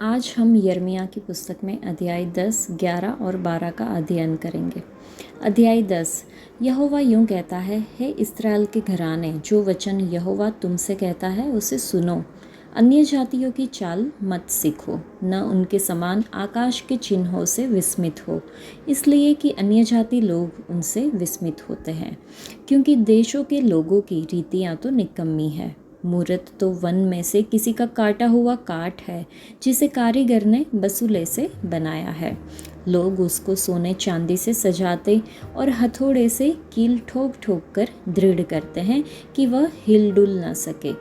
आज हम यिर्मयाह की पुस्तक में अध्याय 10, 11 और 12 का अध्ययन करेंगे। अध्याय 10। यहोवा यूँ कहता है, हे इस्राएल के घराने, जो वचन यहोवा तुमसे कहता है उसे सुनो। अन्य जातियों की चाल मत सीखो, न उनके समान आकाश के चिन्हों से विस्मित हो, इसलिए कि अन्य जाति लोग उनसे विस्मित होते हैं, क्योंकि देशों के लोगों की रीतियाँ तो निकम्मी है। मूरत तो वन में से किसी का काटा हुआ काठ है, जिसे कारीगर ने बसूले से बनाया है। लोग उसको सोने चांदी से सजाते और हथौड़े से कील ठोक ठोक कर दृढ़ करते हैं कि वह हिल डुल न सके।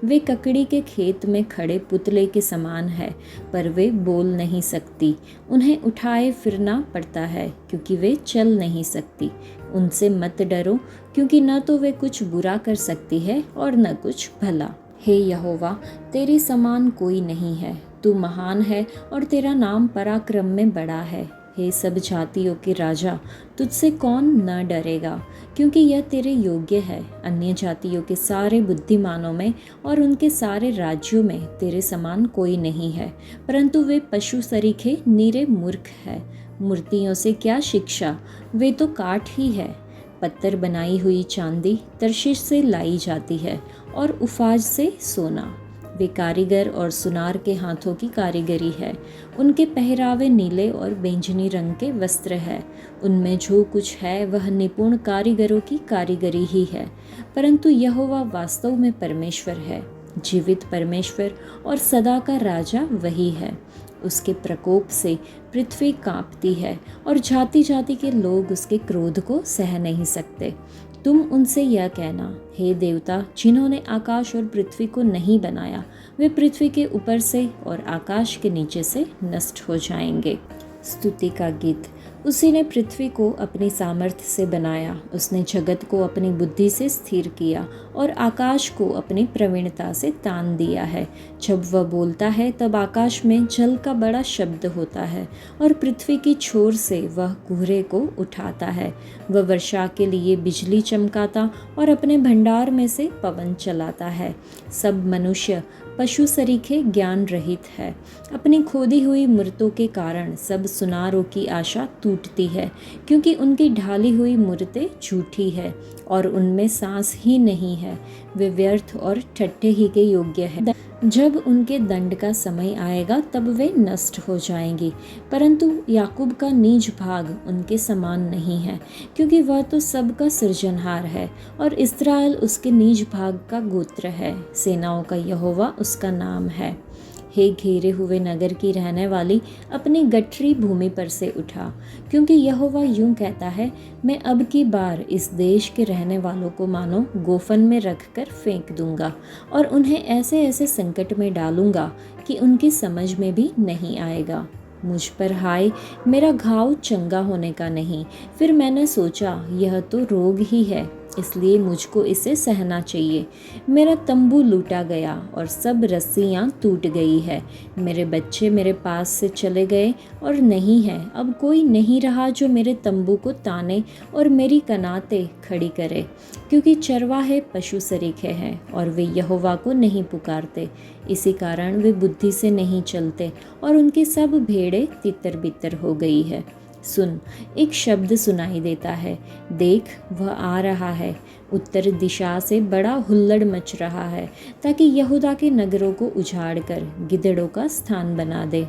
वे ककड़ी के खेत में खड़े पुतले के समान है, पर वे बोल नहीं सकती। उन्हें उठाए फिरना पड़ता है, क्योंकि वे चल नहीं सकती। उनसे मत डरो, क्योंकि न तो वे कुछ बुरा कर सकती है और न कुछ भला। हे यहोवा, तेरे समान कोई नहीं है। तू महान है और तेरा नाम पराक्रम में बड़ा है। हे सब जातियों के राजा, तुझसे कौन न डरेगा, क्योंकि यह तेरे योग्य है। अन्य जातियों के सारे बुद्धिमानों में और उनके सारे राज्यों में तेरे समान कोई नहीं है, परंतु वे पशु सरीखे नीरे मूर्ख है। मूर्तियों से क्या शिक्षा, वे तो काठ ही है। पत्थर बनाई हुई चांदी तर्शीश से लाई जाती है और उफाज से सोना। वे कारीगर और सुनार के हाथों की कारीगरी है। उनके पहरावे नीले और बैंगनी रंग के वस्त्र है। उनमें जो कुछ है वह निपुण कारीगरों की कारीगरी ही है। परंतु यहोवा वास्तव में परमेश्वर है, जीवित परमेश्वर और सदा का राजा वही है। उसके प्रकोप से पृथ्वी कांपती है और जाति जाति के लोग उसके क्रोध को सह नहीं सकते। तुम उनसे यह कहना, हे देवता, जिन्होंने आकाश और पृथ्वी को नहीं बनाया, वे पृथ्वी के ऊपर से और आकाश के नीचे से नष्ट हो जाएंगे। स्तुति का गीत। उसी ने पृथ्वी को अपनी सामर्थ्य से बनाया, उसने जगत को अपनी बुद्धि से स्थिर किया और आकाश को अपनी प्रवीणता से तान दिया है। जब वह बोलता है तब आकाश में जल का बड़ा शब्द होता है और पृथ्वी की छोर से वह कुहरे को उठाता है। वह वर्षा के लिए बिजली चमकाता और अपने भंडार में से पवन चलाता है। सब मनुष्य पशु सरीखे ज्ञान रहित है। अपनी खोदी हुई मूर्तों के कारण सब सुनारों की आशा टूटती है, क्योंकि उनकी ढाली हुई मूर्तें झूठी है और उनमें सांस ही नहीं है। वे व्यर्थ और ठट्ठे ही के योग्य है। जब उनके दंड का समय आएगा तब वे नष्ट हो जाएंगी, परंतु याकूब का नीच भाग उनके समान नहीं है, क्योंकि वह तो सबका सृजनहार है और इस्राएल उसके नीच भाग का गोत्र है। सेनाओं का यहोवा उसका नाम है। हे घेरे हुए नगर की रहने वाली, अपनी गठरी भूमि पर से उठा, क्योंकि यहोवा यूं कहता है, मैं अब की बार इस देश के रहने वालों को मानो गोफन में रखकर फेंक दूंगा और उन्हें ऐसे ऐसे संकट में डालूंगा कि उनकी समझ में भी नहीं आएगा। मुझ पर हाय, मेरा घाव चंगा होने का नहीं। फिर मैंने सोचा, यह तो रोग ही है, इसलिए मुझको इसे सहना चाहिए। मेरा तंबू लूटा गया और सब रस्सियाँ टूट गई है। मेरे बच्चे मेरे पास से चले गए और नहीं है अब कोई नहीं रहा जो मेरे तंबू को ताने और मेरी कनातें खड़ी करे, क्योंकि चरवाहे पशु सरीखे हैं और वे यहोवा को नहीं पुकारते। इसी कारण वे बुद्धि से नहीं चलते और उनकी सब भेड़ें तितर बितर हो गई है। सुन, एक शब्द सुनाई देता है, देख वह आ रहा है। उत्तर दिशा से बड़ा हुल्लड़ मच रहा है, ताकि यहूदा के नगरों को उजाड़ कर गिदड़ों का स्थान बना दे।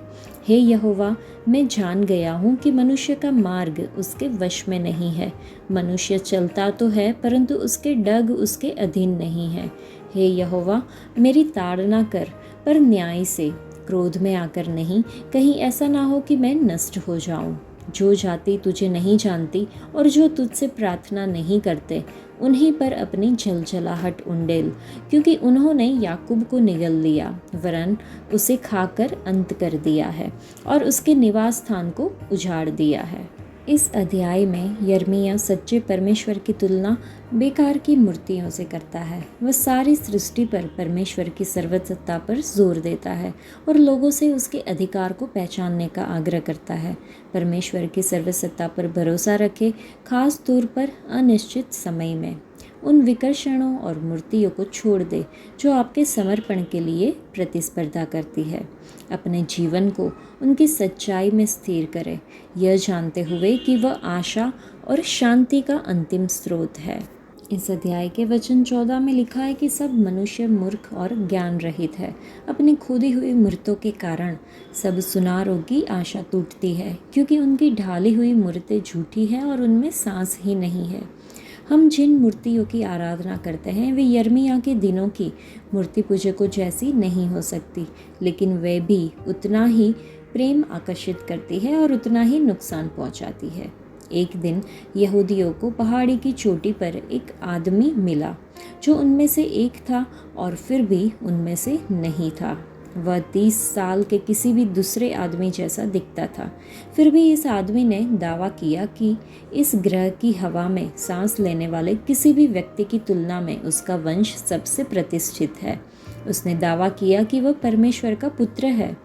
हे यहोवा, मैं जान गया हूँ कि मनुष्य का मार्ग उसके वश में नहीं है। मनुष्य चलता तो है, परंतु उसके डग उसके अधीन नहीं है। हे यहोवा, मेरी ताड़ना कर, पर न्याय से, क्रोध में आकर नहीं, कहीं ऐसा ना हो कि मैं नष्ट हो जाऊं। जो जाति तुझे नहीं जानती और जो तुझसे प्रार्थना नहीं करते, उन्हीं पर अपनी झलझलाहट उंडेल, क्योंकि उन्होंने याकूब को निगल लिया, वरन उसे खाकर अंत कर दिया है और उसके निवास स्थान को उजाड़ दिया है। इस अध्याय में यिर्मयाह सच्चे परमेश्वर की तुलना बेकार की मूर्तियों से करता है। वह सारी सृष्टि पर परमेश्वर की सर्वसत्ता पर जोर देता है और लोगों से उसके अधिकार को पहचानने का आग्रह करता है। परमेश्वर की सर्वसत्ता पर भरोसा रखे, खास तौर पर अनिश्चित समय में। उन विकर्षणों और मूर्तियों को छोड़ दे जो आपके समर्पण के लिए प्रतिस्पर्धा करती है। अपने जीवन को उनकी सच्चाई में स्थिर करें, यह जानते हुए कि वह आशा और शांति का अंतिम स्रोत है। इस अध्याय के वचन 14 में लिखा है कि सब मनुष्य मूर्ख और ज्ञान रहित है। अपनी खोदी हुई मूर्तों के कारण सब सुनारों की आशा टूटती है, क्योंकि उनकी ढाली हुई मूर्तें झूठी है और उनमें सांस ही नहीं है। हम जिन मूर्तियों की आराधना करते हैं वे यिर्मयाह के दिनों की मूर्ति पूजकों जैसी नहीं हो सकती, लेकिन वे भी उतना ही प्रेम आकर्षित करती है और उतना ही नुकसान पहुंचाती है। एक दिन यहूदियों को पहाड़ी की चोटी पर एक आदमी मिला जो उनमें से एक था और फिर भी उनमें से नहीं था। वह 30 साल के किसी भी दूसरे आदमी जैसा दिखता था। फिर भी इस आदमी ने दावा किया कि इस ग्रह की हवा में सांस लेने वाले किसी भी व्यक्ति की तुलना में उसका वंश सबसे प्रतिष्ठित है। उसने दावा किया कि वह परमेश्वर का पुत्र है।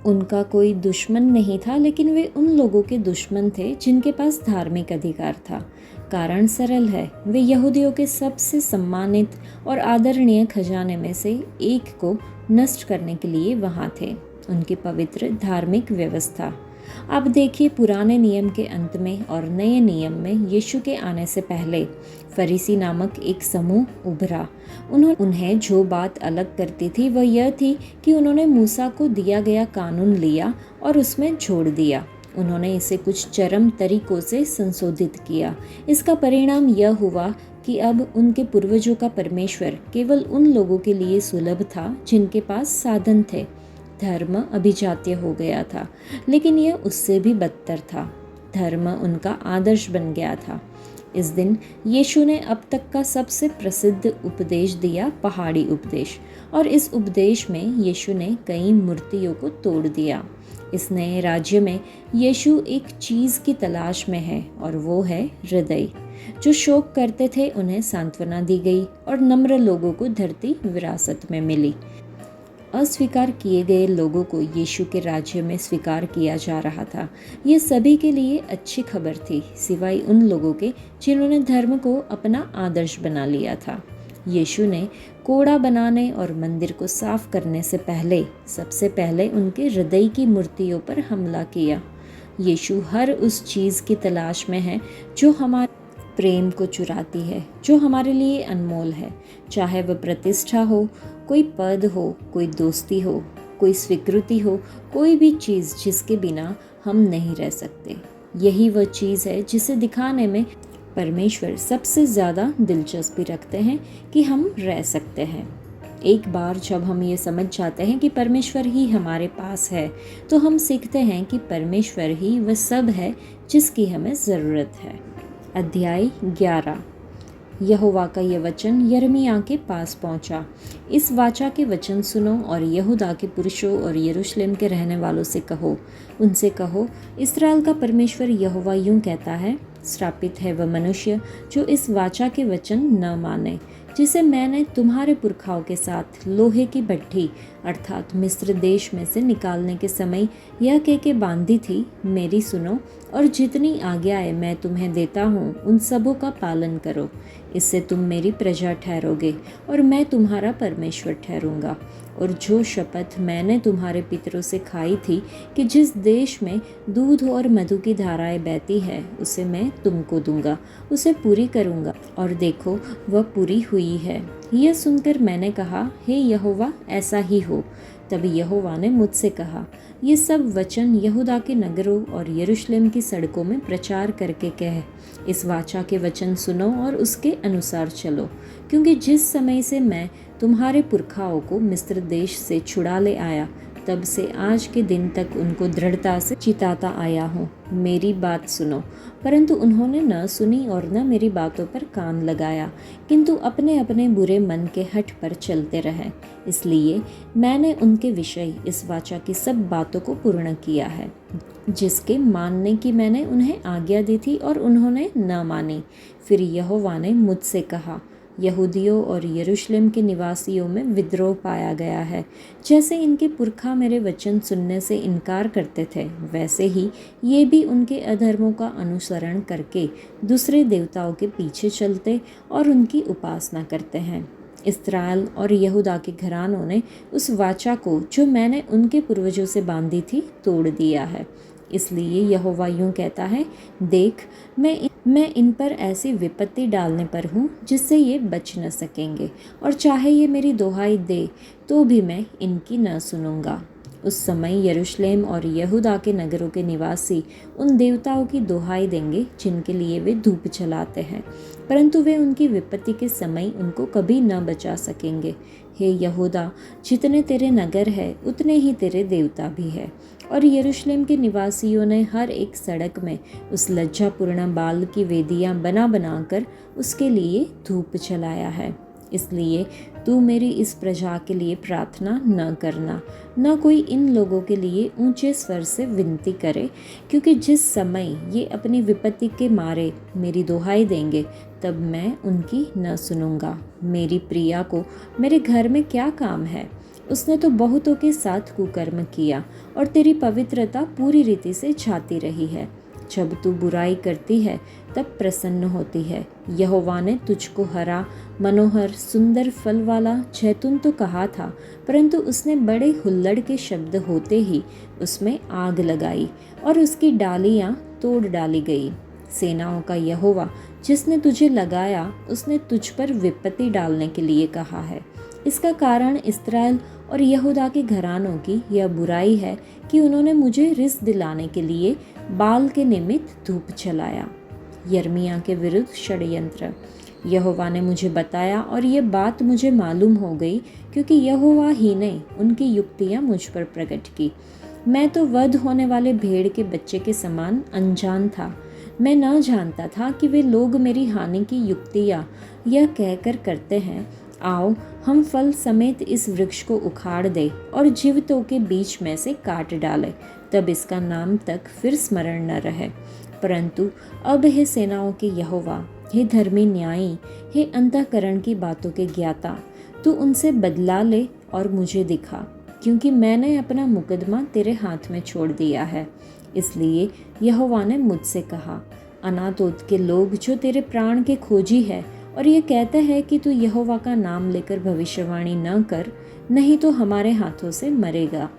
उनका कोई दुश्मन नहीं था, लेकिन वे उन लोगों के दुश्मन थे जिनके पास धार्मिक अधिकार था। कारण सरल है, वे यहूदियों के सबसे सम्मानित और आदरणीय खजाने में से एक को नष्ट करने के लिए वहाँ थे, उनकी पवित्र धार्मिक व्यवस्था। अब देखिए, पुराने नियम के अंत में और नए नियम में यीशु के आने से पहले फरीसी नामक एक समूह उभरा। उन्हें जो बात अलग करती थी वह यह थी कि उन्होंने मूसा को दिया गया कानून लिया और उसमें जोड़ दिया। उन्होंने इसे कुछ चरम तरीकों से संशोधित किया। इसका परिणाम यह हुआ कि अब उनके पूर्वजों का परमेश्वर केवल उन लोगों के लिए सुलभ था जिनके पास साधन थे। धर्म अभिजात्य हो गया था, लेकिन यह उससे भी बदतर था। धर्म उनका आदर्श बन गया था। इस दिन यीशु ने अब तक का सबसे प्रसिद्ध उपदेश दिया, पहाड़ी उपदेश, और इस उपदेश में यीशु ने कई मूर्तियों को तोड़ दिया। इस नए राज्य में यीशु एक चीज़ की तलाश में है और वो है हृदय। जो शोक करते थे उन्हें सांत्वना दी गई और नम्र लोगों को धरती विरासत में मिली। अस्वीकार किए गए लोगों को यीशु के राज्य में स्वीकार किया जा रहा था। ये सभी के लिए अच्छी खबर थी, सिवाय उन लोगों के जिन्होंने धर्म को अपना आदर्श बना लिया था। यीशु ने कोड़ा बनाने और मंदिर को साफ करने से पहले सबसे पहले उनके हृदय की मूर्तियों पर हमला किया। यीशु हर उस चीज़ की तलाश में है जो हमारे प्रेम को चुराती है, जो हमारे लिए अनमोल है, चाहे वह प्रतिष्ठा हो, कोई पद हो, कोई दोस्ती हो, कोई स्वीकृति हो, कोई भी चीज़ जिसके बिना हम नहीं रह सकते। यही वह चीज़ है जिसे दिखाने में परमेश्वर सबसे ज़्यादा दिलचस्पी रखते हैं कि हम रह सकते हैं। एक बार जब हम ये समझ जाते हैं कि परमेश्वर ही हमारे पास है, तो हम सीखते हैं कि परमेश्वर ही वह सब है जिसकी हमें ज़रूरत है। अध्याय 11। यहोवा का यह वचन यिर्मयाह के पास पहुंचा। इस वाचा के वचन सुनो और यहूदा के पुरुषों और यरूशलेम के रहने वालों से कहो, उनसे कहो, इस्राएल का परमेश्वर यहोवा यूं कहता है, श्रापित है वह मनुष्य जो इस वाचा के वचन न माने, जिसे मैंने तुम्हारे पुरखाओं के साथ लोहे की भट्ठी अर्थात मिस्र देश में से निकालने के समय यह कह के बांधी थी, मेरी सुनो और जितनी आज्ञाएं मैं तुम्हें देता हूँ उन सबों का पालन करो। इससे तुम मेरी प्रजा ठहरोगे और मैं तुम्हारा परमेश्वर ठहरूंगा। और जो शपथ मैंने तुम्हारे पितरों से खाई थी कि जिस देश में दूध और मधु की धाराएं बहती है उसे मैं तुमको दूंगा, उसे पूरी करूंगा। और देखो वह पूरी हुई है। यह सुनकर मैंने कहा, हे यहोवा, ऐसा ही हो। तब यहोवा ने मुझसे कहा, ये सब वचन यहूदा के नगरों और यरूशलेम की सड़कों में प्रचार करके कह, इस वाचा के वचन सुनो और उसके अनुसार चलो, क्योंकि जिस समय से मैं तुम्हारे पुरखाओं को मिस्र देश से छुड़ा ले आया, तब से आज के दिन तक उनको दृढ़ता से चिताता आया हूँ, मेरी बात सुनो। परंतु उन्होंने न सुनी और न मेरी बातों पर कान लगाया, किंतु अपने अपने बुरे मन के हठ पर चलते रहे। इसलिए मैंने उनके विषय इस वाचा की सब बातों को पूर्ण किया है, जिसके मानने की मैंने उन्हें आज्ञा दी थी और उन्होंने न मानी। फिर यहोवा ने मुझसे कहा, यहूदियों और यरूशलेम के निवासियों में विद्रोह पाया गया है। जैसे इनके पुरखा मेरे वचन सुनने से इनकार करते थे, वैसे ही ये भी उनके अधर्मों का अनुसरण करके दूसरे देवताओं के पीछे चलते और उनकी उपासना करते हैं। इस्राएल और यहूदा के घरानों ने उस वाचा को जो मैंने उनके पूर्वजों से बांधी थी तोड़ दिया है। इसलिए यहोवा यूँ कहता है, देख, मैं इन पर ऐसी विपत्ति डालने पर हूँ जिससे ये बच न सकेंगे, और चाहे ये मेरी दुहाई दे तो भी मैं इनकी न सुनूंगा। उस समय यरूशलेम और यहूदा के नगरों के निवासी उन देवताओं की दुहाई देंगे जिनके लिए वे धूप जलाते हैं, परंतु वे उनकी विपत्ति के समय उनको कभी न बचा सकेंगे। हे यहूदा, जितने तेरे नगर है उतने ही तेरे देवता भी है। और यरूशलेम के निवासियों ने हर एक सड़क में उस लज्जापूर्ण बाल की वेदियां बना बनाकर उसके लिए धूप जलाया है। इसलिए तू मेरी इस प्रजा के लिए प्रार्थना न करना, न कोई इन लोगों के लिए ऊंचे स्वर से विनती करे, क्योंकि जिस समय ये अपनी विपत्ति के मारे मेरी दुहाई देंगे तब मैं उनकी न सुनूंगा। मेरी प्रिया को मेरे घर में क्या काम है? उसने तो बहुतों के साथ कुकर्म किया और तेरी पवित्रता पूरी रीति से छाती रही है। जब तू बुराई करती है तब प्रसन्न होती है। यहोवा ने तुझको हरा, मनोहर, सुंदर फल वाला जैतून तो कहा था, परंतु उसने बड़े हुल्लड़ के शब्द होते ही उसमें आग लगाई और उसकी डालियां तोड़ डाली गई। सेनाओं का यहोवा जिसने तुझे लगाया, उसने तुझ पर विपत्ति डालने के लिए कहा है। इसका कारण इस्राएल और यहूदा के घरानों की यह बुराई है कि उन्होंने मुझे रिस दिलाने के लिए बाल के निमित्त धूप जलाया। यर्मिया के विरुद्ध षड्यंत्र। यहोवा ने मुझे बताया और ये बात मुझे मालूम हो गई, क्योंकि यहोवा ही ने उनकी युक्तियाँ मुझ पर प्रकट की। मैं तो वध होने वाले भेड़ के बच्चे के समान अनजान था। मैं न जानता था कि वे लोग मेरी हानि की युक्तियाँ यह कहकर करते हैं, आओ हम फल समेत इस वृक्ष को उखाड़ दे और जीवितों के बीच में से काट डाले, तब इसका नाम तक फिर स्मरण न रहे। परंतु अब हे सेनाओं के यहोवा, हे धर्मी न्यायी, हे अंतःकरण की बातों के ज्ञाता, तू उनसे बदला ले और मुझे दिखा, क्योंकि मैंने अपना मुकदमा तेरे हाथ में छोड़ दिया है। इसलिए यहोवा ने मुझसे कहा, अनातोत के लोग जो तेरे प्राण के खोजी है और ये कहते हैं कि तू यहोवा का नाम लेकर भविष्यवाणी न कर, नहीं तो हमारे हाथों से मरेगा।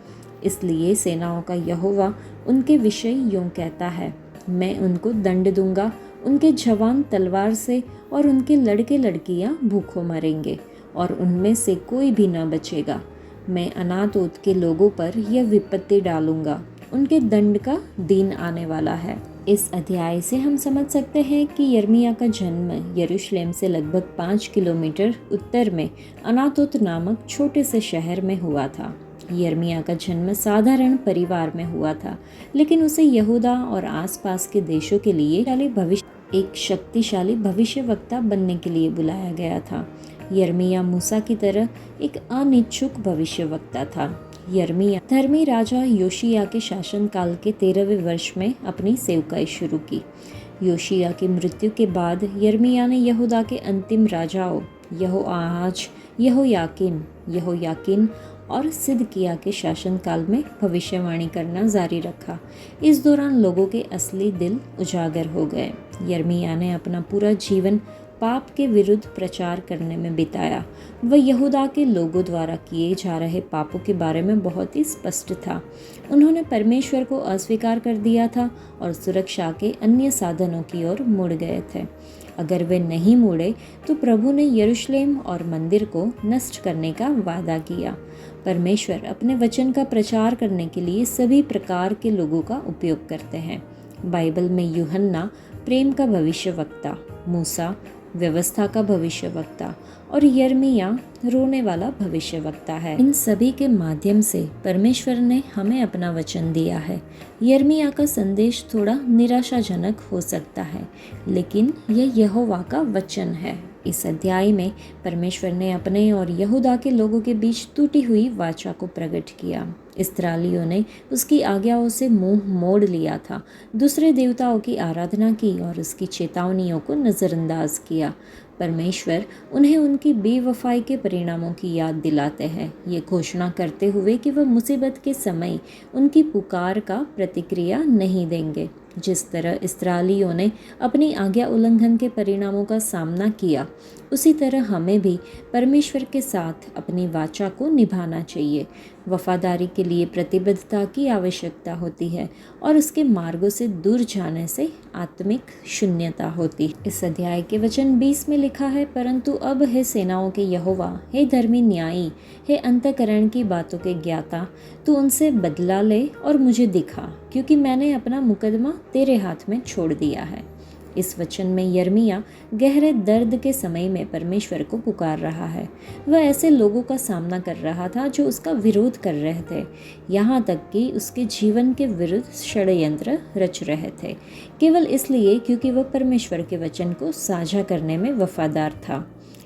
इसलिए सेनाओं का यहोवा उनके विषय यूँ कहता है, मैं उनको दंड दूंगा, उनके जवान तलवार से और उनके लड़के लड़कियां भूखों मरेंगे और उनमें से कोई भी न बचेगा। मैं अनातोत के लोगों पर यह विपत्ति डालूंगा, उनके दंड का दिन आने वाला है। इस अध्याय से हम समझ सकते हैं कि यर्मिया का जन्म यरूशलेम से लगभग 5 किलोमीटर उत्तर में अनातोत नामक छोटे से शहर में हुआ था। यर्मिया का जन्म साधारण परिवार में हुआ था, लेकिन उसे यहूदा और आसपास के देशों के लिए एक शक्तिशाली भविष्यवक्ता बनने के लिए बुलाया गया था। यर्मिया मूसा की तरह एक अनिच्छुक भविष्यवक्ता था। यर्मिया धर्मी राजा योशिया के शासनकाल के 13वें वर्ष में अपनी सेवकाई शुरू की। योशिया की मृत्यु के बाद यर्मिया ने यहूदा के अंतिम राजाओं यहोआहाज, यहोयाकीन और सिदकिय्याह के शासनकाल में भविष्यवाणी करना जारी रखा। इस दौरान लोगों के असली दिल उजागर हो गए। यर्मिया ने अपना पूरा जीवन पाप के विरुद्ध प्रचार करने में बिताया। वह यहूदा के लोगों द्वारा किए जा रहे पापों के बारे में बहुत ही स्पष्ट था। उन्होंने परमेश्वर को अस्वीकार कर दिया था और सुरक्षा के अन्य साधनों की ओर मुड़ गए थे। अगर वे नहीं मुड़े तो प्रभु ने यरूशलेम और मंदिर को नष्ट करने का वादा किया। परमेश्वर अपने वचन का प्रचार करने के लिए सभी प्रकार के लोगों का उपयोग करते हैं। बाइबल में यूहन्ना प्रेम का भविष्यवक्ता, मूसा व्यवस्था का भविष्यवक्ता और यर्मिया रोने वाला भविष्यवक्ता है। इन सभी के माध्यम से परमेश्वर ने हमें अपना वचन दिया है। यर्मिया का संदेश थोड़ा निराशाजनक हो सकता है, लेकिन यह यहोवा का वचन है। इस अध्याय में परमेश्वर ने अपने और यहूदा के लोगों के बीच टूटी हुई वाचा को प्रकट किया। इस्राएलियों ने उसकी आज्ञाओं से मुंह मोड़ लिया था, दूसरे देवताओं की आराधना की और उसकी चेतावनियों को नज़रअंदाज किया। परमेश्वर उन्हें उनकी बेवफाई के परिणामों की याद दिलाते हैं, ये घोषणा करते हुए कि वह मुसीबत के समय उनकी पुकार का प्रतिक्रिया नहीं देंगे। जिस तरह इस्राएलियों ने अपनी आज्ञा उल्लंघन के परिणामों का सामना किया, उसी तरह हमें भी परमेश्वर के साथ अपनी वाचा को निभाना चाहिए। वफादारी के लिए प्रतिबद्धता की आवश्यकता होती है और उसके मार्गों से दूर जाने से आत्मिक शून्यता होती है। इस अध्याय के वचन 20 में लिखा है, परंतु अब हे सेनाओं के यहोवा, हे धर्मी न्यायी, हे अंतःकरण की बातों के ज्ञाता, तू उनसे बदला ले और मुझे दिखा, क्योंकि मैंने अपना मुकदमा तेरे हाथ में छोड़ दिया है। इस वचन में यर्मिया गहरे दर्द के समय में परमेश्वर को पुकार रहा है। वह ऐसे लोगों का सामना कर रहा था जो उसका विरोध कर रहे थे, यहाँ तक कि उसके जीवन के विरुद्ध षड्यंत्र रच रहे थे, केवल इसलिए क्योंकि वह परमेश्वर के वचन को साझा करने में वफादार था।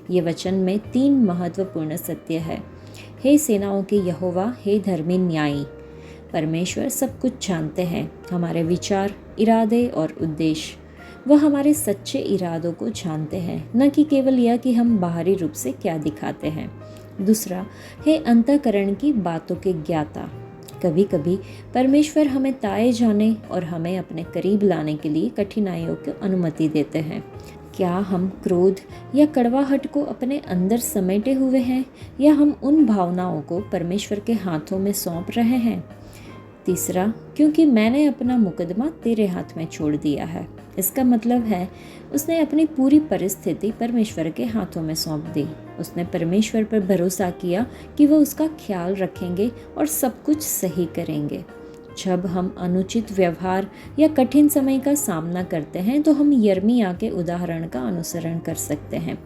ये वचन में 3 महत्वपूर्ण सत्य है। हे सेनाओं के यहोवा, हे धर्मी न्यायी। परमेश्वर सब कुछ जानते हैं, हमारे विचार, इरादे और उद्देश्य। वह हमारे सच्चे इरादों को जानते हैं, न कि केवल यह कि हम बाहरी रूप से क्या दिखाते हैं। दूसरा, हे अंतःकरण की बातों के ज्ञाता। कभी कभी परमेश्वर हमें ताए जाने और हमें अपने करीब लाने के लिए कठिनाइयों की अनुमति देते हैं। क्या हम क्रोध या कड़वाहट को अपने अंदर समेटे हुए हैं, या हम उन भावनाओं को परमेश्वर के हाथों में सौंप रहे हैं? तीसरा, क्योंकि मैंने अपना मुकदमा तेरे हाथ में छोड़ दिया है। इसका मतलब है उसने अपनी पूरी परिस्थिति परमेश्वर के हाथों में सौंप दी। उसने परमेश्वर पर भरोसा किया कि वह उसका ख्याल रखेंगे और सब कुछ सही करेंगे। जब हम अनुचित व्यवहार या कठिन समय का सामना करते हैं तो हम यर्मिया के उदाहरण का अनुसरण कर सकते हैं।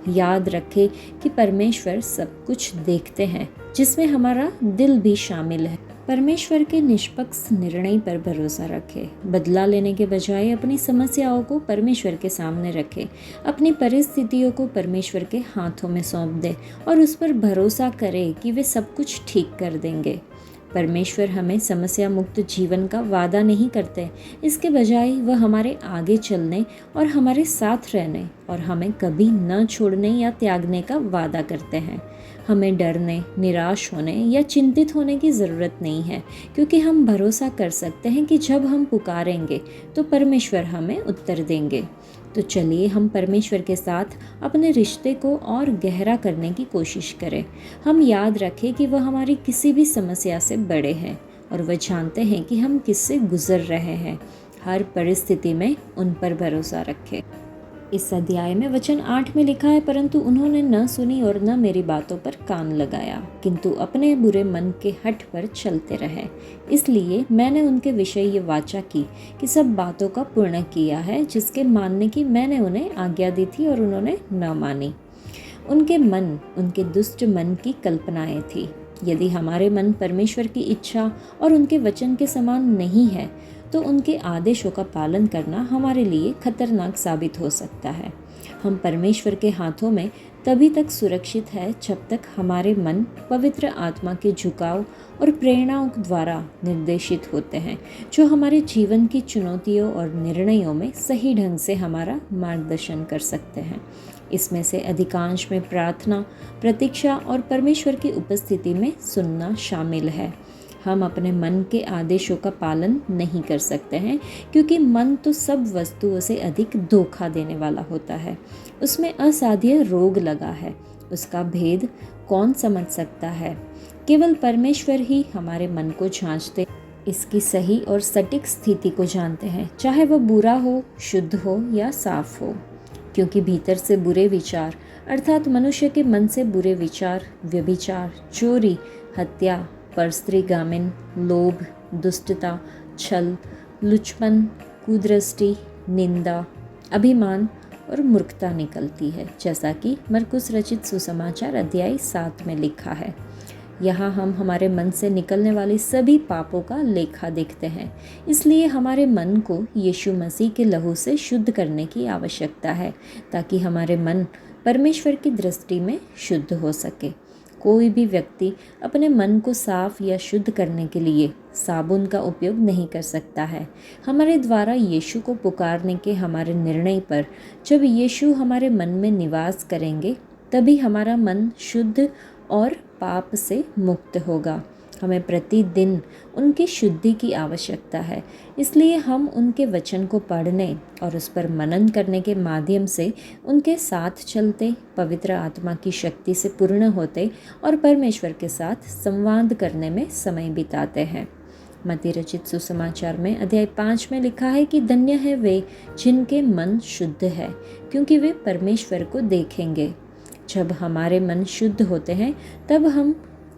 याद रखें कि परमेश्वर सब कुछ देखते हैं, जिसमें हमारा दिल भी शामिल है। परमेश्वर के निष्पक्ष निर्णय पर भरोसा रखें। बदला लेने के बजाय अपनी समस्याओं को परमेश्वर के सामने रखें। अपनी परिस्थितियों को परमेश्वर के हाथों में सौंप दें और उस पर भरोसा करें कि वे सब कुछ ठीक कर देंगे। परमेश्वर हमें समस्या मुक्त जीवन का वादा नहीं करते, इसके बजाय वह हमारे आगे चलने और हमारे साथ रहने और हमें कभी न छोड़ने या त्यागने का वादा करते हैं। हमें डरने, निराश होने या चिंतित होने की ज़रूरत नहीं है, क्योंकि हम भरोसा कर सकते हैं कि जब हम पुकारेंगे तो परमेश्वर हमें उत्तर देंगे। तो चलिए हम परमेश्वर के साथ अपने रिश्ते को और गहरा करने की कोशिश करें। हम याद रखें कि वह हमारी किसी भी समस्या से बड़े हैं और वह जानते हैं कि हम किससे गुजर रहे हैं। हर परिस्थिति में उन पर भरोसा रखें। इस अध्याय में वचन 8 में लिखा है, परंतु उन्होंने न सुनी और न मेरी बातों पर कान लगाया, किंतु अपने बुरे मन के हठ पर चलते रहे। इसलिए मैंने उनके विषय ये वाचा की कि सब बातों का पूर्ण किया है, जिसके मानने की मैंने उन्हें आज्ञा दी थी और उन्होंने न मानी। उनके मन उनके दुष्ट मन की कल्पनाएं थी। यदि हमारे मन परमेश्वर की इच्छा और उनके वचन के समान नहीं है, तो उनके आदेशों का पालन करना हमारे लिए खतरनाक साबित हो सकता है। हम परमेश्वर के हाथों में तभी तक सुरक्षित है जब तक हमारे मन पवित्र आत्मा के झुकाव और प्रेरणाओं द्वारा निर्देशित होते हैं, जो हमारे जीवन की चुनौतियों और निर्णयों में सही ढंग से हमारा मार्गदर्शन कर सकते हैं। इसमें से अधिकांश में प्रार्थना, प्रतीक्षा और परमेश्वर की उपस्थिति में सुनना शामिल है। हम अपने मन के आदेशों का पालन नहीं कर सकते हैं, क्योंकि मन तो सब वस्तुओं से अधिक धोखा देने वाला होता है। उसमें असाध्य रोग लगा है। उसका भेद कौन समझ सकता है? केवल परमेश्वर ही हमारे मन को जांचते, इसकी सही और सटीक स्थिति को जानते हैं, चाहे वह बुरा हो, शुद्ध हो या साफ हो। क्योंकि भीतर से बुरे विचार अर्थात मनुष्य के मन से बुरे विचार, व्यभिचार, चोरी, हत्या, परस्त्रीगामिन, लोभ, दुष्टता, छल, लुचपन, कुदृष्टि, निंदा, अभिमान और मूर्खता निकलती है, जैसा कि मरकुस रचित सुसमाचार अध्याय 7 में लिखा है। यहाँ हम हमारे मन से निकलने वाले सभी पापों का लेखा देखते हैं। इसलिए हमारे मन को यीशु मसीह के लहू से शुद्ध करने की आवश्यकता है, ताकि हमारे मन परमेश्वर की दृष्टि में शुद्ध हो सके। कोई भी व्यक्ति अपने मन को साफ या शुद्ध करने के लिए साबुन का उपयोग नहीं कर सकता है। हमारे द्वारा यीशु को पुकारने के हमारे निर्णय पर जब यीशु हमारे मन में निवास करेंगे तभी हमारा मन शुद्ध और पाप से मुक्त होगा। हमें प्रतिदिन उनकी शुद्धि की आवश्यकता है, इसलिए हम उनके वचन को पढ़ने और उस पर मनन करने के माध्यम से उनके साथ चलते, पवित्र आत्मा की शक्ति से पूर्ण होते और परमेश्वर के साथ संवाद करने में समय बिताते हैं। मत्ती रचित सुसमाचार में अध्याय 5 में लिखा है कि धन्य है वे जिनके मन शुद्ध है, क्योंकि वे परमेश्वर को देखेंगे। जब हमारे मन शुद्ध होते हैं तब हम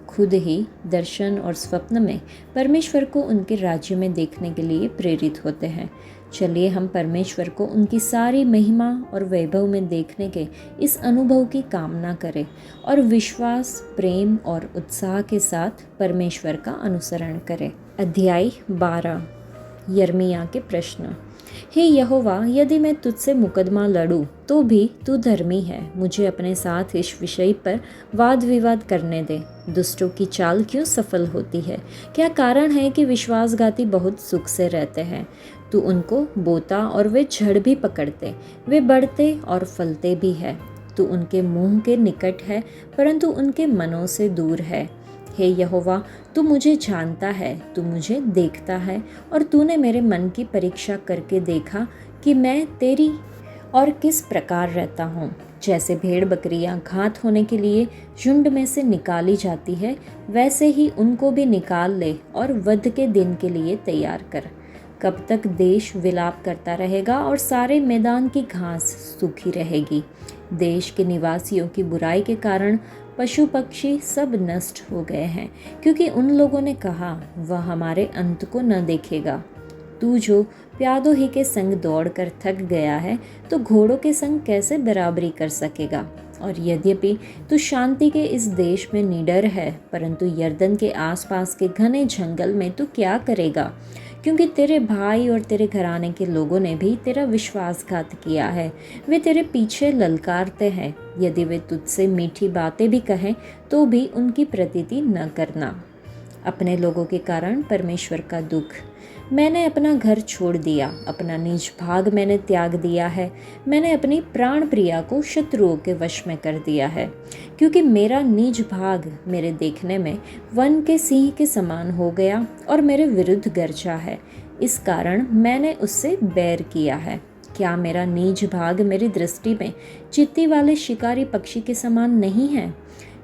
खुद ही दर्शन और स्वप्न में परमेश्वर को उनके राज्य में देखने के लिए प्रेरित होते हैं। चलिए हम परमेश्वर को उनकी सारी महिमा और वैभव में देखने के इस अनुभव की कामना करें और विश्वास, प्रेम और उत्साह के साथ परमेश्वर का अनुसरण करें। अध्याय 12 यिर्मयाह के प्रश्न। हे यहोवा, यदि मैं तुझसे मुकदमा लड़ूं तो भी तू धर्मी है। मुझे अपने साथ इस विषय पर वाद विवाद करने दे। दुष्टों की चाल क्यों सफल होती है? क्या कारण है कि विश्वासघाती बहुत सुख से रहते हैं? तू उनको बोता और वे झड़ भी पकड़ते, वे बढ़ते और फलते भी है। तू उनके मुंह के निकट है परंतु उनके मनों से दूर है। हे यहोवा, तू मुझे जानता है, तू मुझे देखता है और तूने मेरे मन की परीक्षा करके देखा कि मैं तेरी और किस प्रकार रहता हूँ। जैसे भेड़ बकरियाँ घात होने के लिए झुंड में से निकाली जाती है, वैसे ही उनको भी निकाल ले और वध के दिन के लिए तैयार कर। कब तक देश विलाप करता रहेगा और सारे मैदान की घास सूखी रहेगी? देश के निवासियों की बुराई के कारण पशु पक्षी सब नष्ट हो गए हैं, क्योंकि उन लोगों ने कहा वह हमारे अंत को न देखेगा। तू जो प्यादों ही के संग दौड़कर थक गया है, तो घोड़ों के संग कैसे बराबरी कर सकेगा? और यद्यपि तू शांति के इस देश में निडर है, परंतु यरदन के आसपास के घने जंगल में तू क्या करेगा? क्योंकि तेरे भाई और तेरे घराने के लोगों ने भी तेरा विश्वासघात किया है। वे तेरे पीछे ललकारते हैं। यदि वे तुझसे मीठी बातें भी कहें तो भी उनकी प्रतीति न करना। अपने लोगों के कारण परमेश्वर का दुख। मैंने अपना घर छोड़ दिया, अपना निज भाग मैंने त्याग दिया है। मैंने अपनी प्राण प्रिया को शत्रुओं के वश में कर दिया है, क्योंकि मेरा निज भाग मेरे देखने में वन के सिंह के समान हो गया और मेरे विरुद्ध गरजा है। इस कारण मैंने उससे बैर किया है। क्या मेरा निज भाग मेरी दृष्टि में चित्ती वाले शिकारी पक्षी के समान नहीं है?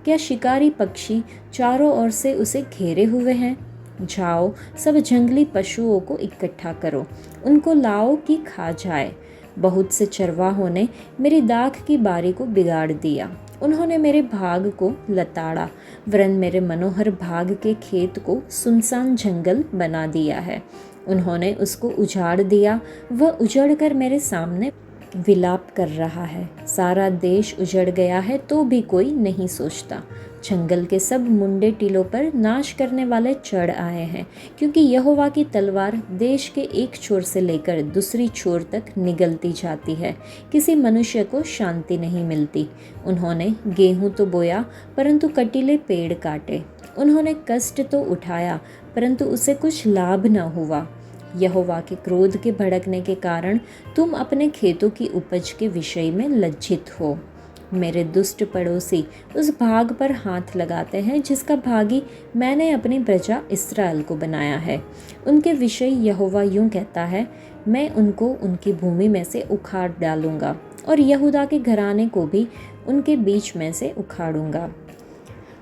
क्या शिकारी पक्षी चारों ओर से उसे घेरे हुए हैं? जाओ, सब जंगली पशुओं को इकट्ठा करो, उनको लाओ कि खा जाए। बहुत से चरवाहों ने मेरी दाख की बारी को बिगाड़ दिया। उन्होंने मेरे भाग को लताड़ा, वरन मेरे मनोहर भाग के खेत को सुनसान जंगल बना दिया है। उन्होंने उसको उजाड़ दिया, वह उजड़कर मेरे सामने विलाप कर रहा है। सारा देश उजड़ गया है तो भी कोई नहीं सोचता। जंगल के सब मुंडे टीलों पर नाश करने वाले चढ़ आए हैं, क्योंकि यहोवा की तलवार देश के एक छोर से लेकर दूसरी छोर तक निगलती जाती है। किसी मनुष्य को शांति नहीं मिलती। उन्होंने गेहूं तो बोया परंतु कटीले पेड़ काटे। उन्होंने कष्ट तो उठाया परंतु उसे कुछ लाभ न हुआ। यहोवा के क्रोध के भड़कने के कारण तुम अपने खेतों की उपज के विषय में लज्जित हो। मेरे दुष्ट पड़ोसी उस भाग पर हाथ लगाते हैं जिसका भागी मैंने अपनी प्रजा इस्राएल को बनाया है। उनके विषय यहोवा यूं कहता है, मैं उनको उनकी भूमि में से उखाड़ डालूंगा और यहूदा के घराने को भी उनके बीच में से उखाड़ूंगा।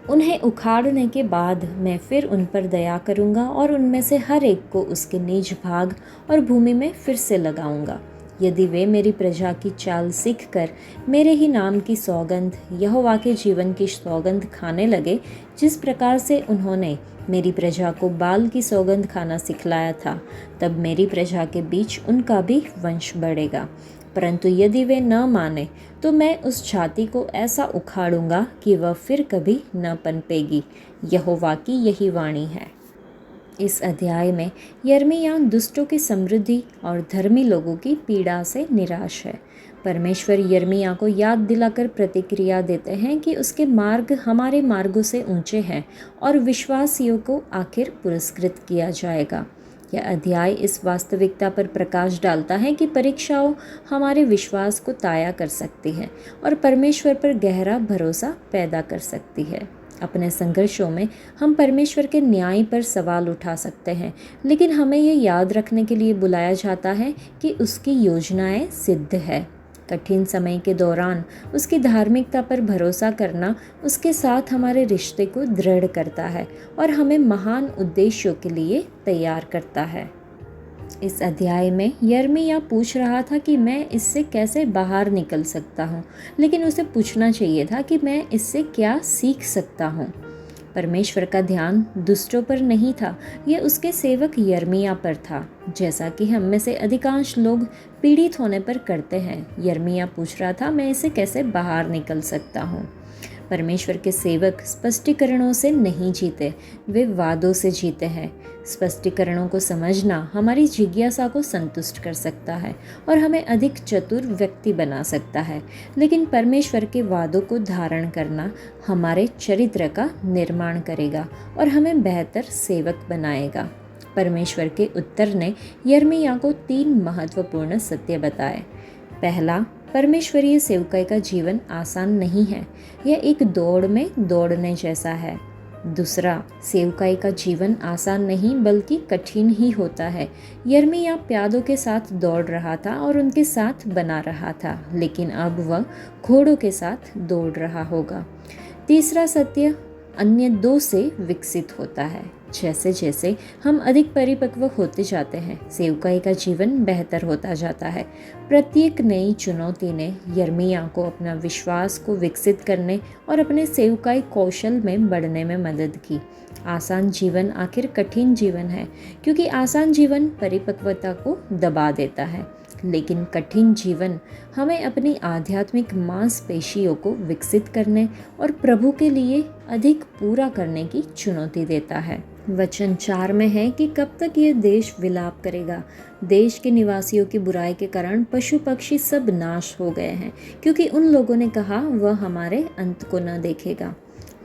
उन्हें उखाड़ने के बाद मैं फिर उन पर दया करूंगा और उनमें से हर एक को उसके निज भाग और भूमि में फिर से लगाऊंगा। यदि वे मेरी प्रजा की चाल सीखकर मेरे ही नाम की सौगंध, यहोवा के जीवन की सौगंध खाने लगे, जिस प्रकार से उन्होंने मेरी प्रजा को बाल की सौगंध खाना सिखलाया था, तब मेरी प्रजा के बीच उनका भी वंश बढ़ेगा। परंतु यदि वे न माने तो मैं उस जाति को ऐसा उखाड़ूंगा कि वह फिर कभी न पनपेगी। यहोवा की यही वाणी है। इस अध्याय में यिर्मयाह दुष्टों की समृद्धि और धर्मी लोगों की पीड़ा से निराश है, परमेश्वर यिर्मयाह को याद दिलाकर प्रतिक्रिया देते हैं कि उसके मार्ग हमारे मार्गों से ऊंचे हैं और विश्वासियों को आखिर पुरस्कृत किया जाएगा। यह अध्याय इस वास्तविकता पर प्रकाश डालता है कि परीक्षाओं हमारे विश्वास को ताया कर सकती है और परमेश्वर पर गहरा भरोसा पैदा कर सकती है। अपने संघर्षों में हम परमेश्वर के न्याय पर सवाल उठा सकते हैं, लेकिन हमें ये याद रखने के लिए बुलाया जाता है कि उसकी योजनाएं सिद्ध है। कठिन समय के दौरान उसकी धार्मिकता पर भरोसा करना उसके साथ हमारे रिश्ते को दृढ़ करता है और हमें महान उद्देश्यों के लिए तैयार करता है। इस अध्याय में यिर्मयाह पूछ रहा था कि मैं इससे कैसे बाहर निकल सकता हूँ, लेकिन उसे पूछना चाहिए था कि मैं इससे क्या सीख सकता हूँ। परमेश्वर का ध्यान दुष्टों पर नहीं था, यह उसके सेवक यिर्मयाह पर था, जैसा कि हम में से अधिकांश लोग पीड़ित होने पर करते हैं। यिर्मयाह पूछ रहा था, मैं इससे कैसे बाहर निकल सकता हूँ। परमेश्वर के सेवक स्पष्टीकरणों से नहीं जीते, वे वादों से जीते हैं। स्पष्टीकरणों को समझना हमारी जिज्ञासा को संतुष्ट कर सकता है और हमें अधिक चतुर व्यक्ति बना सकता है, लेकिन परमेश्वर के वादों को धारण करना हमारे चरित्र का निर्माण करेगा और हमें बेहतर सेवक बनाएगा। परमेश्वर के उत्तर ने यिर्मयाह को 3 महत्वपूर्ण सत्य बताए। पहला, परमेश्वरीय सेवकाई का जीवन आसान नहीं है, यह एक दौड़ में दौड़ने जैसा है। दूसरा, सेवकाई का जीवन आसान नहीं बल्कि कठिन ही होता है। यिर्मयाह प्यादों के साथ दौड़ रहा था और उनके साथ बना रहा था, लेकिन अब वह घोड़ों के साथ दौड़ रहा होगा। तीसरा सत्य अन्य 2 से विकसित होता है। जैसे जैसे हम अधिक परिपक्व होते जाते हैं, सेवकाई का जीवन बेहतर होता जाता है। प्रत्येक नई चुनौती ने यिर्मयाह को अपना विश्वास को विकसित करने और अपने सेवकाई कौशल में बढ़ने में मदद की। आसान जीवन आखिर कठिन जीवन है, क्योंकि आसान जीवन परिपक्वता को दबा देता है, लेकिन कठिन जीवन हमें अपनी आध्यात्मिक मांसपेशियों को विकसित करने और प्रभु के लिए अधिक पूरा करने की चुनौती देता है। वचन 4 में है कि कब तक यह देश विलाप करेगा। देश के निवासियों की बुराई के कारण पशु पक्षी सब नाश हो गए हैं, क्योंकि उन लोगों ने कहा वह हमारे अंत को न देखेगा।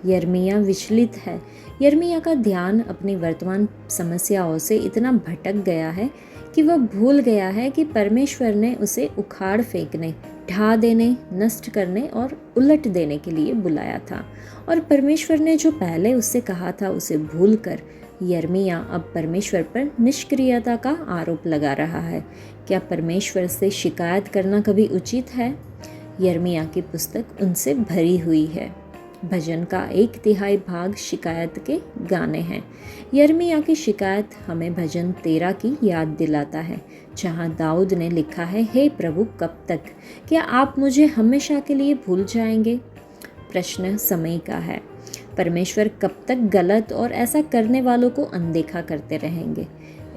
यिर्मयाह विचलित है। यिर्मयाह का ध्यान अपनी वर्तमान समस्याओं से इतना भटक गया है कि वह भूल गया है कि परमेश्वर ने उसे उखाड़ फेंकने, ढा देने, नष्ट करने और उलट देने के लिए बुलाया था, और परमेश्वर ने जो पहले उससे कहा था उसे भूलकर यिर्मयाह अब परमेश्वर पर निष्क्रियता का आरोप लगा रहा है। क्या परमेश्वर से शिकायत करना कभी उचित है? यिर्मयाह की पुस्तक उनसे भरी हुई है। भजन का 1/3 भाग शिकायत के गाने हैं। यिर्मयाह की शिकायत हमें भजन 13 की याद दिलाता है, जहां दाऊद ने लिखा है, हे प्रभु कब तक? क्या आप मुझे हमेशा के लिए भूल जाएंगे? प्रश्न समय का है। परमेश्वर कब तक गलत और ऐसा करने वालों को अनदेखा करते रहेंगे?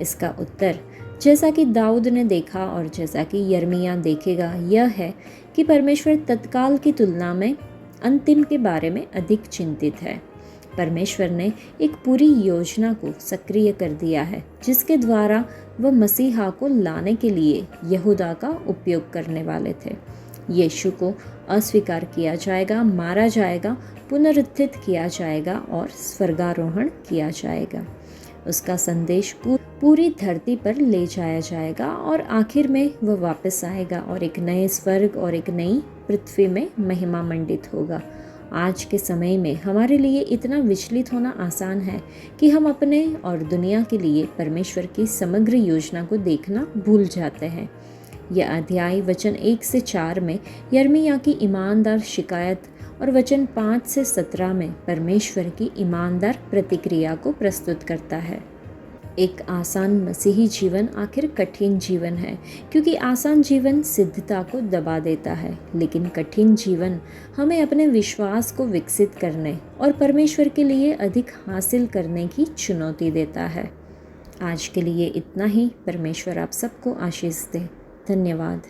इसका उत्तर, जैसा कि दाऊद ने देखा और जैसा कि यिर्मयाह देखेगा, यह है कि परमेश्वर तत्काल की तुलना में अंतिम के बारे में अधिक चिंतित है। परमेश्वर ने एक पूरी योजना को सक्रिय कर दिया है, जिसके द्वारा वह मसीहा को लाने के लिए यहूदा का उपयोग करने वाले थे। यीशु को अस्वीकार किया जाएगा, मारा जाएगा, पुनरुत्थित किया जाएगा और स्वर्गारोहण किया जाएगा। उसका संदेश पूरी धरती पर ले जाया जाएगा और आखिर में वह वापस आएगा और एक नए स्वर्ग और एक नई पृथ्वी में महिमा मंडित होगा। आज के समय में हमारे लिए इतना विचलित होना आसान है कि हम अपने और दुनिया के लिए परमेश्वर की समग्र योजना को देखना भूल जाते हैं। यह अध्याय वचन 1 से 4 में यिर्मयाह की ईमानदार शिकायत और वचन 5 से 17 में परमेश्वर की ईमानदार प्रतिक्रिया को प्रस्तुत करता है। एक आसान मसीही जीवन आखिर कठिन जीवन है, क्योंकि आसान जीवन सिद्धता को दबा देता है, लेकिन कठिन जीवन हमें अपने विश्वास को विकसित करने और परमेश्वर के लिए अधिक हासिल करने की चुनौती देता है। आज के लिए इतना ही। परमेश्वर आप सबको आशीष दे। धन्यवाद।